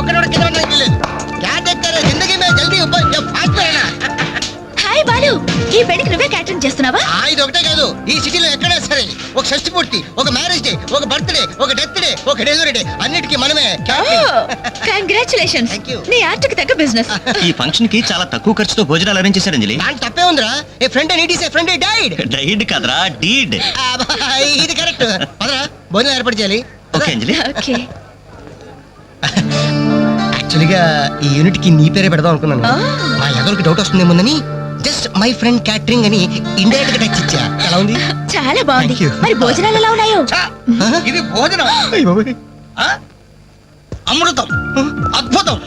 ఒక్కడొక్క కింద పడడానికి లేదు. క్యా దేఖతే రహే జిందగీ మే జల్దీ ऊपर जब फास्ट रहना. హాయ్ బాలు, ఈ పెళ్లికి నువ్వే క్యాటరింగ్ చేస్తున్నావా? ఇది ఒకటే కాదు, ఈ సిటీలో ఎక్కడైనా సరే ఒక షష్టి పూర్తి, ఒక మ్యారేజ్ డే, ఒక బర్త్డే, ఒక డెత్ డే, ఒక డెలివరీ డే, అన్నిటికీ మనమే కంగ్రాచులేషన్స్. Thank you. నీ ఆర్ట్కి తగ్గ బిజినెస్. ఈ ఫంక్షన్ కి చాలా తక్కువ ఖర్చుతో భోజనాలు అరేంజ్ చేశారు అంజలి. దాని తప్పే ఉందిరా. A friend and it is a friend died. Died కదరా, డీడ్. ఇది కరెక్ట్. పదరా భోజనం ఏర్పాటు చేయాలి. ఓకే అంజలి. ఓకే. యాక్చువల్గా ఈ యూనిట్ కి నీ పేరే పెడదాం అనుకున్నాను. మా ఎవరికి డౌట్ వస్తుందేమోనని జస్ట్ మై ఫ్రెండ్ క్యాటరింగ్ అని ఇండైరెక్ట్ గా టచ్ ఇచ్చా. ఎలా ఉంది? చాలా బాగుంది. Thank you. మరి భోజనాలు ఎలా ఉన్నాయో? ఇది భోజనం ఆ? అమృతం, అద్భుతం.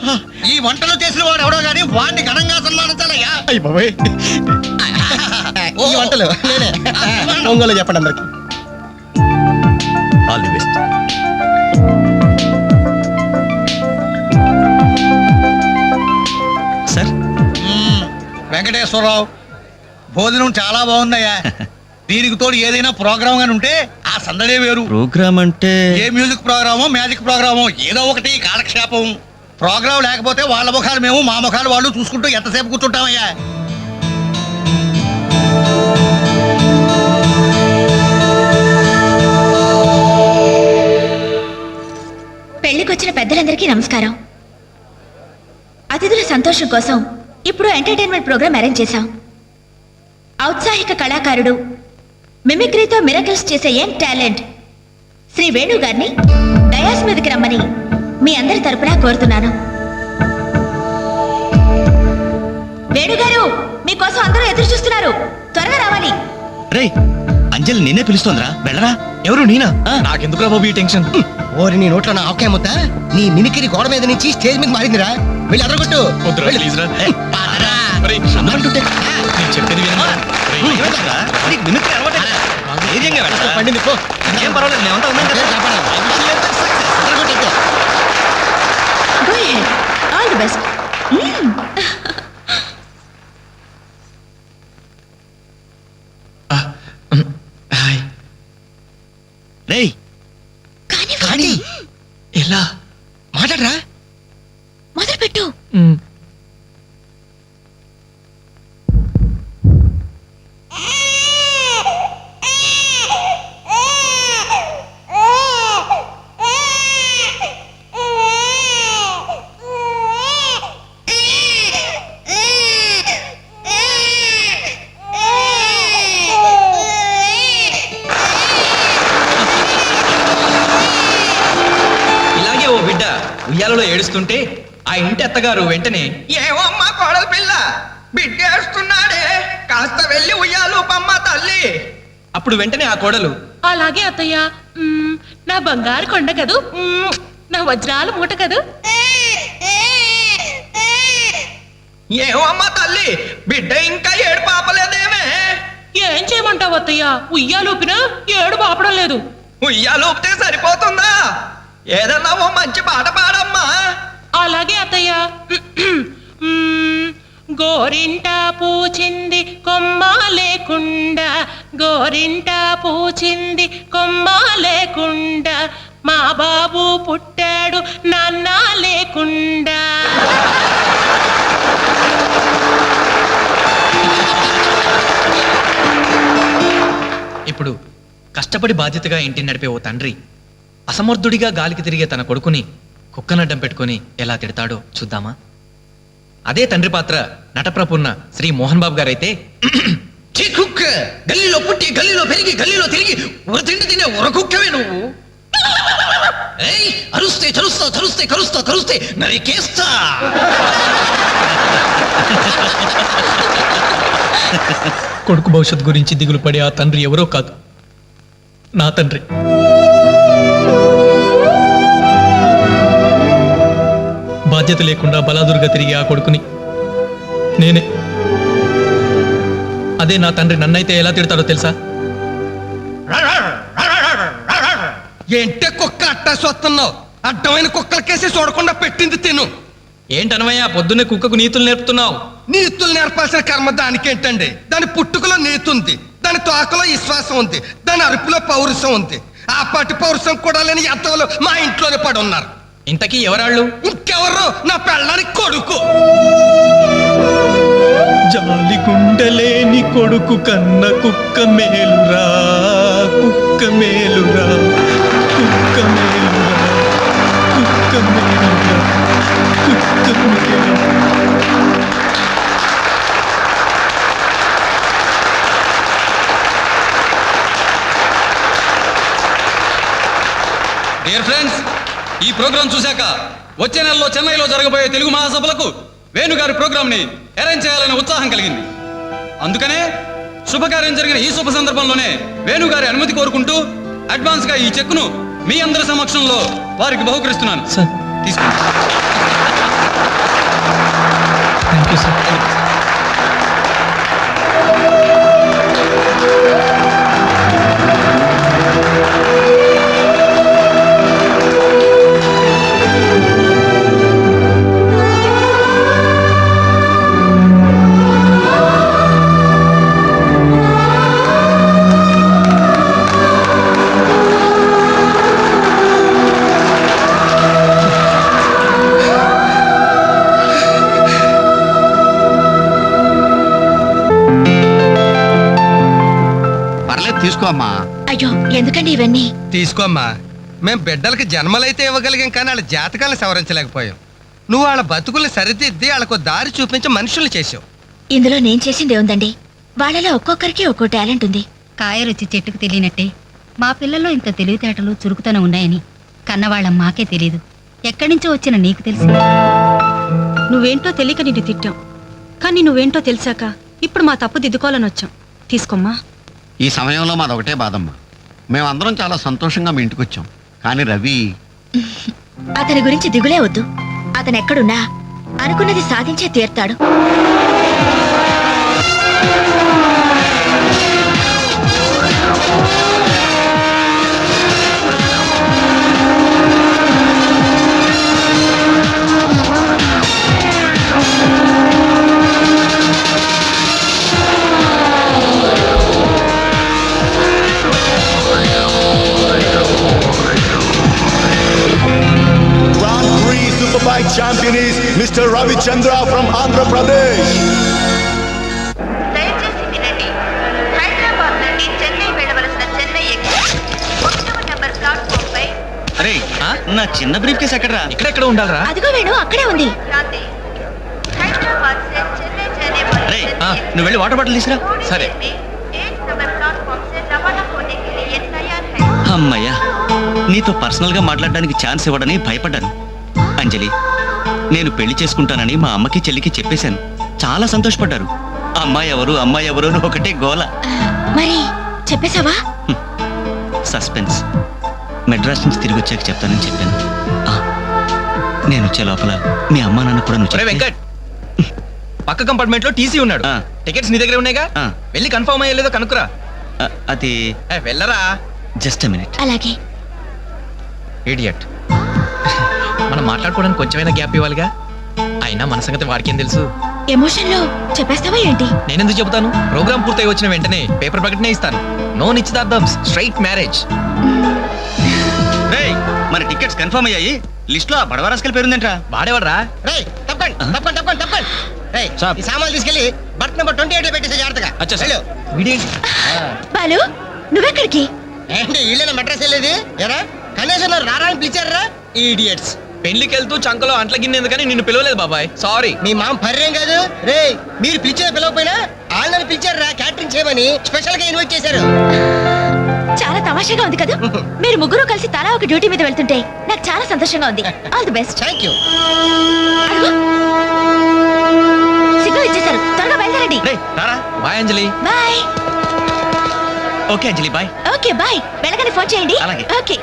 ఈ వంటలు చేసిన వాడు ఎవడో గానీ వాడిని ఘనంగా సన్మానించాలయ్యా. ఈ వంటలు నేనే. ఒంగోలు చెప్పండి అందరికి. All the best. Sir, Venkateswara Rao, భోజనం చాలా బాగుందయ్యా. దీనికి తోడు ఏదైనా ప్రోగ్రామ్ గాని ఉంటే ఆ సందడే వేరు. ప్రోగ్రామ్ అంటే ఏ మ్యూజిక్ ప్రోగ్రామో మ్యాజిక్ ప్రోగ్రామో ఏదో ఒకటి కాలక్షేపం. ప్రోగ్రామ్ లేకపోతే వాళ్ళ ముఖాలు మేము, మా ముఖాలు వాళ్ళు చూసుకుంటూ ఎంతసేపు కూర్చుంటామయ్యా. పెళ్లికొచ్చిన పెద్దలందరికీ నమస్కారం. అతిథుల సంతోషం కోసం ఇప్పుడు ఎంటర్టైన్మెంట్ ప్రోగ్రామ్ అరేంజ్ చేశాం. ఔత్సాహిక కళాకారుడు, మిమిక్రీతో మిరకల్స్ చేసే యంగ్ టాలెంట్ శ్రీ వేణు గారిని డయాస్ మీదకి రమ్మని మీ అందరి తరపున కోరుతున్నాను. వేణుగారు, మీకోసం అందరూ ఎదురు చూస్తున్నారు. త్వరగా రావాలి. రేయ్, అంజలి నిన్నే పిలుస్తోందిరా, వెళ్ళరా. ఎవరు నేనా? ఆ. నాకెందుకురా బాబు ఈ టెన్షన్? ఓరి నీ నోట్లో నా ఆకే ముద్ద. నీ మిమిక్రీ గోడ మీద నుంచి స్టేజ్ మీద మారిందిరా. వెళ్ళి అదరగొట్టు. వద్దురా, ప్లీజ్ రా. ఒరేయ్, అమ్మంటుంటే నేను చెప్పేది వినరా? ఏమవుతుందిరా? నీకు మిమిక్రీ అలవాటే కదా. ధైర్యంగా వెళ్ళరా. పండింది పో. ఏం పర్వాలేదు, మేమంతా ఉన్నాం కదా. పేరు కాపాడాలి. అదరగొట్టు అయితే. Go ahead. All the best. Hi. రేయ్, కానీ ఎలా? మాట్లాడరా. మొదలు పెట్టు. ఇలాగే ఓ బిడ్డ ఉయ్యాలలో ఏడుస్తుంటే ఆ ఇంటి అత్తగారు వెంటనే, ఏమమ్మా కోడలు పిల్ల బిడ్డేస్తున్నాడే, కాస్త వెళ్ళి ఉయ్యాలు పమ్మ తల్లి. అప్పుడు వెంటనే ఆ కోడలు, అలాగే అత్తయ్య. నా బంగారు కొండ కదూ, నా వజ్రాల మూట కదూ. ఏమమ్మా తల్లి, బిడ్డ ఇంకా ఏడు పాపలేదేమే. ఏం చేయమంటావు అత్తయ్య? ఉయ్యాలూపినా ఏడు పాపడం లేదు. ఉయ్యాలు ఊపితే సరిపోతుందా? ఏదన్నా ఓ మంచి పాట పాడమ్మా. అలాగే అత్తయ్య. గోరింట పూచింది కొమ్మ లేకుండా, గోరింట పూచింది కొమ్మ లేకుండా, మా బాబు పుట్టాడు నాన్న లేకుండా. ఇప్పుడు కష్టపడి బాధ్యతగా ఇంటిని నడిపే ఓ తండ్రి అసమర్థుడిగా గాలికి తిరిగే తన కొడుకుని కుక్కనడ్డం పెట్టుకుని ఎలా తిడతాడో చూద్దామా? అదే తండ్రి పాత్ర నటప్రపున్న శ్రీ మోహన్ బాబు గారైతే, కుక్క గల్లీలో పుట్టి గల్లీలో పెరిగి గల్లీలో తిరిగి తిండి తినే ఉరకుక్కవే నువ్వు. ఏయ్, అరుస్తే చరుస్తా, చరుస్తే కరుస్తా, కరుస్తే నరికేస్తా. కొడుకు భవిష్యత్ గురించి దిగులు పడే ఆ తండ్రి ఎవరో కాదు, నా తండ్రి. బాధ్యత లేకుండా బలాదురుగా తిరిగి ఆ కొడుకుని నేనే. అదే నా తండ్రి నన్నైతే ఎలా తిడతాడో తెలుసా? ఏంటే కుక్క అట్టా చూస్తున్నావు? అడ్డమైన కుక్కలకేసి చూడకుండా పెట్టింది తిను. ఏంటనవయ్యా పొద్దున్నే కుక్కకు నీతులు నేర్పుతున్నావు? నీతులు నేర్పాల్సిన కర్మ దానికేంటండి? దాని పుట్టుకలో నీతి ఉంది, దాని తోకలో విశ్వాసం ఉంది, దాని అరుపులో పౌరుషం ఉంది. ఆ పాటి పౌరుషం కూడా లేని ఎంతలో మా ఇంట్లోనే పడి ఉన్నారు. ఇంతకీ ఎవరాళ్ళు? ఇంకెవరు? నా పెళ్ళానికి కొడుకు. జాలి గుండెలేని కొడుకు కన్న కుక్క మేలురా, కుక్క మేలురా, కుక్క మేలురా, కుక్క మేలురా, కుక్క మేలురా. డియర్ ఫ్రెండ్స్, ఈ ప్రోగ్రాం చూశాక వచ్చే నెలలో చెన్నైలో జరగబోయే తెలుగు మహాసభలకు వేణుగారి ప్రోగ్రామ్ ని అరేంజ్ చేయాలనే ఉత్సాహం కలిగింది. అందుకనే శుభకార్యం జరిగిన ఈ శుభ సందర్భంలోనే వేణుగారి అనుమతి కోరుకుంటూ అడ్వాన్స్ గా ఈ చెక్కును మీ అందరి సమక్షంలో వారికి బహుకరిస్తున్నాను. సార్ తీసుకోండి. Thank you sir. పర్లేదు తీసుకో అమ్మా. అయ్యో ఎందుకండి ఇవన్నీ? తీసుకోమ్మా. మేం బిడ్డలకి జన్మలైతే ఇవ్వగలిగాం కానీ వాళ్ళ జాతకాలను సవరించలేకపోయాం. నువ్వు వాళ్ళ బతుకుల్ని సరిదిద్ది వాళ్ళకు దారి చూపించి మనుషుల్ని చేసావు. ఇందులో నేను చేసింది ఏముందండి? వాళ్ళలో ఒక్కొక్కరికి ఒక్కో టాలెంట్ ఉంది. కాయ రుచి చెట్టుకు తెలియనట్టే మా పిల్లల్లో ఇంత తెలివితేటలు చురుకుతనం ఉన్నాయని కన్నవాళ్ళం మాకే తెలీదు. ఎక్కడి నుంచో వచ్చిన నీకు తెలిసి నువ్వేంటో తెలియక నిన్ను తిట్టాం, కానీ నువ్వేంటో తెలిసాక ఇప్పుడు మా తప్పు దిద్దుకోవాలని వచ్చాం. తీసుకోమ్మా. ఈ సమయంలో మాదొకటే బాధమ్మా. మేమందరం చాలా సంతోషంగా మీ ఇంటికి వచ్చాం, కానీ రవి అతని గురించి దిగులే వద్దు. అతను ఎక్కడున్నా అనుకున్నది సాధించే తీర్తాడు. Grand Prix Superbike champion is Mr. Ravi Chandra from Andhra Pradesh. దయచేసి వినండి. హైదరాబాద్ నుండి చెన్నై వెళ్ళవలసిన చెన్నై ఎక్స్ప్రెస్ 1వ నంబర్ ప్లాట్ఫామ్ పై. అరే నా చిన్న బ్రీఫ్ కేసు ఎక్కడరా? ఇక్కడెక్కడ ఉండాలరా? అదిగో వేణు, అక్కడే ఉంది. హైదరాబాద్ से చెన్నై जाने वाली అరే నువ్వు వెళ్ళి వాటర్ బాటిల్ తీసురా. సరే. 1 नंबर प्लेटफॉर्म से रवाना होने के लिए तैयार है. అమ్మయ్యా, నీతో పర్సనల్ గా మాట్లాడడానికి ఛాన్స్ ఇవ్వడని భయపడ్డాను. అంజలి, నేను పెళ్లి చేసుకుంటానని మా అమ్మకి చెల్లికి చెప్పేశాను. చాలా సంతోషపడ్డారు. అమ్మాయి ఎవరు అమ్మాయి ఎవరు అని ఒకటే గోల. మరి చెప్పేశావా? సస్పెన్స్. మెడ్రాస్ నుంచి తిరిగి వచ్చాక చెప్తానని చెప్పాను. నేను వచ్చే లోపల మీ అమ్మా నాన్న కూడా నువ్వు ఒరే చెప్తే- వెంకట్, పక్క కంపార్ట్మెంట్ లో టీసీ ఉన్నాడు. ఆ. టికెట్స్ నీ దగ్గర ఉన్నాయిగా, ఆ. వెళ్ళి కన్ఫర్మ్ అయ్యలేదో కనుక్కురా. అది వెళ్ళరా. Just minute. అలాగే. ఇడియట్. మనం మాట్లాడుకోవడానికి కొంచెమైనా గ్యాప్ ఇవ్వాలిగా. అయినా మన సంగతి వాడికేం తెలుసు? ఎమోషన్ లో చెప్పేస్తావా ఏంటి? నేనెందుకు చెబుతాను? ప్రోగ్రామ్ పూర్తయి వచ్చిన వెంటనే పేపర్ ప్రకటనే ఇస్తాను. నో నిశ్చితార్థం, స్ట్రైట్ మ్యారేజ్. రేయ్, మన టికెట్స్ కన్ఫర్మ్ అయ్యాయి. లిస్ట్ లో బడవరాస్కల్ పేరుందేంట్రా? వాడేవాడ్రా? రేయ్ తప్పండి. రేయ్ ఈ సామాన్లు తీసుకెళ్ళి బర్త్ నెంబర్ 28 పెట్టేసి జాగ్రత్తగా. అచ్చా సార్. వెళ్ళు. వీడేంటి? బాలు, నువ్వెక్కడికి? ఏంటి వీళ్ళైనా మెడ్రాస్ వెళ్ళేది? ఎరా కనీసం నన్ను రారా అని పిలిచారా? ఈడియట్స్. పెళ్లికి వెళ్తూ చంకలో అంట్ల గిన్నె ఎందుకని నిన్ను పిలవలేదు బాబాయ్, సారీ. మీ మామ పర్రేం కాదు. రేయ్ మీరు పిలిచిన పిలవకపోయినా వాళ్ళని పిలిచారా క్యాటరింగ్ చేయమని స్పెషల్ గా ఇన్వైట్ చేశారు. చాలా తమాషాగా ఉంది కదా. మీరు ముగ్గురు కలిసి తలా ఒక డ్యూటీ మీద వెళ్తుంటే నాకు చాలా సంతోషంగా ఉంది. All the best. Thank you. Signal ఇచ్చేశారు, త్వరగా బయలుదేరండి. రేయ్ రారా. Bye Anjali. Bye. Okay Anjali, bye. Okay bye. వెళ్ళగానే ఫోన్ చేయండి. అలాగే. ఓకే.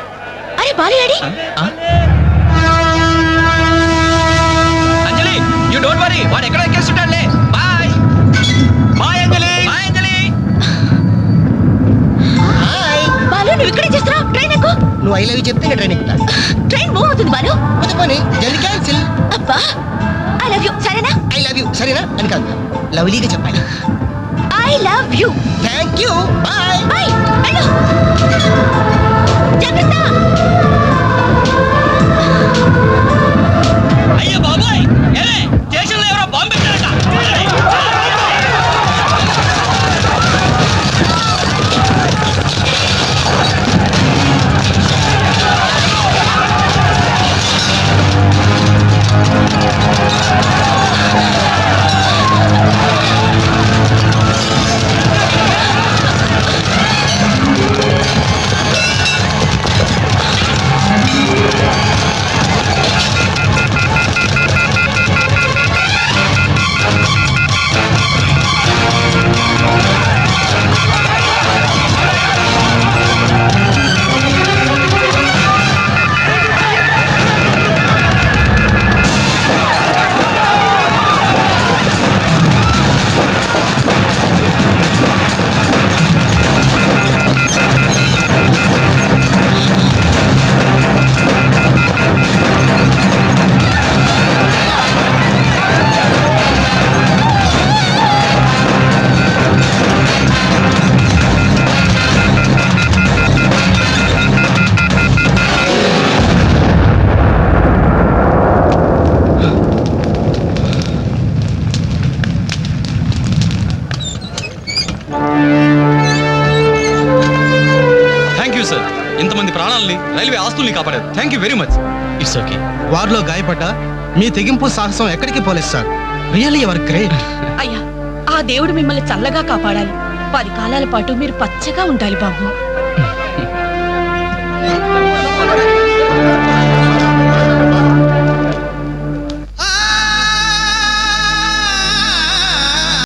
అరే బాలు ఏడి? అంజలి, యూ డోంట్ వరీ, వాడు ఎక్కడ ఎక్కేస్తుంటాడులే. Bye bye Anjali. Bye Anjali. Hi. Balu నువ్వు ఇక్కడే చేస్తున్నావు? ట్రైన్ ఎక్కు. నువ్వు ఐ లవ్ యూ చెప్తే నేను ట్రైన్ ఎక్కుతా. ట్రైన్ మూవ్ అవుతుంది బాలు. పోతే పోనీ జల్ది క్యాన్సిల్. అబ్బా, ఐ లవ్ యూ. సరేనా? ఐ లవ్ యూ సరేనా అని కాదు, లవ్లీగా చెప్పాలి. I love you. Thank you. Bye. Bye. వెళ్ళు. జాగ్రత్త. ఇంతమంది ప్రాణాలని రైల్వే ఆస్తుల్ని కాపాడారు. Thank you very much. It's okay. వారిలో గాయపడ్డ మీ తెగింపు సాహసం ఎక్కడికి పోలేదు సార్. Really ever great. అయ్యా ఆ దేవుడు మిమ్మల్ని చల్లగా కాపాడాలి. 10 కాలాల పాటు మీరు పచ్చగా ఉండాలి బాబు.